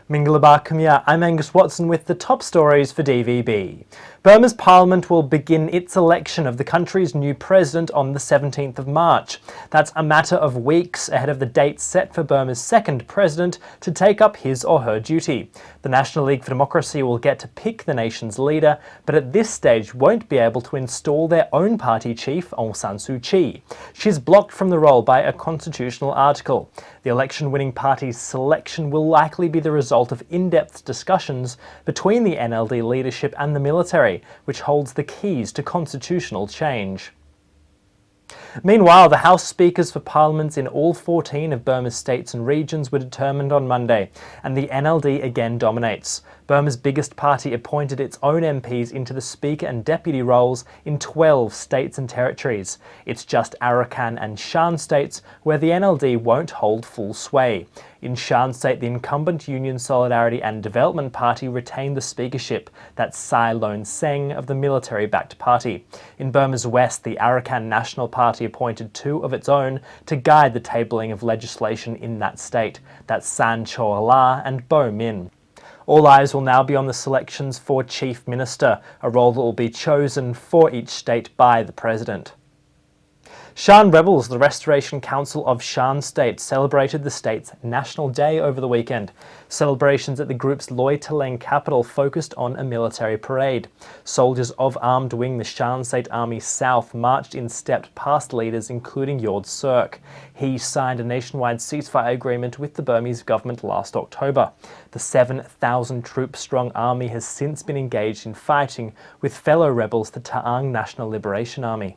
Mingalabar Kumya, I'm Angus Watson with the top stories for DVB. Burma's parliament will begin its election of the country's new president on the 17th of March. That's a matter of weeks ahead of the date set for Burma's second president to take up his or her duty. The National League for Democracy will get to pick the nation's leader, but at this stage won't be able to install their own party chief, Aung San Suu Kyi. She's blocked from the role by a constitutional article. The election-winning party's selection will likely be the result of in-depth discussions between the NLD leadership and the military, which holds the keys to constitutional change. Meanwhile, the House speakers for parliaments in all 14 of Burma's states and regions were determined on Monday, and the NLD again dominates. Burma's biggest party appointed its own MPs into the Speaker and Deputy roles in 12 states and territories. It's just Arakan and Shan States where the NLD won't hold full sway. In Shan State, the incumbent Union Solidarity and Development Party retained the speakership. That's Sai Lon Seng of the military-backed party. In Burma's west, the Arakan National Party appointed two of its own to guide the tabling of legislation in that state. That's San Choa La and Bo Min. All eyes will now be on the selections for Chief Minister, a role that will be chosen for each state by the President. Shan rebels, the Restoration Council of Shan State, celebrated the state's National Day over the weekend. Celebrations at the group's Loi Taleng capital focused on a military parade. Soldiers of Armed Wing, the Shan State Army South, marched in step past leaders including Yord Sirk. He signed a nationwide ceasefire agreement with the Burmese government last October. The 7,000-troop-strong army has since been engaged in fighting with fellow rebels, the Ta'ang National Liberation Army.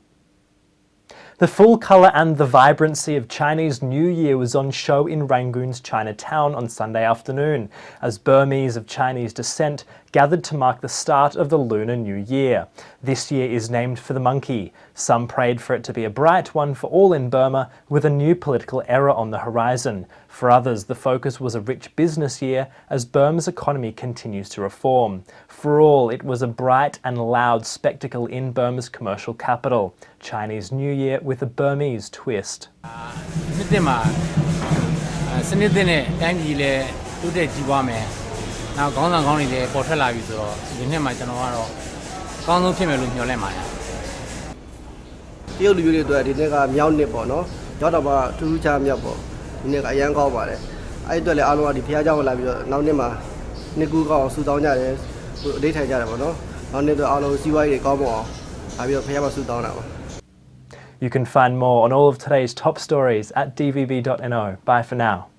The full colour and the vibrancy of Chinese New Year was on show in Rangoon's Chinatown on Sunday afternoon, as Burmese of Chinese descent gathered to mark the start of the Lunar New Year. This year is named for the monkey. Some prayed for it to be a bright one for all in Burma, with a new political era on the horizon. For others, the focus was a rich business year as Burma's economy continues to reform. For all, it was a bright and loud spectacle in Burma's commercial capital. Chinese New Year with a Burmese twist. You can find more on all of today's top stories at dvb.no. Bye for now.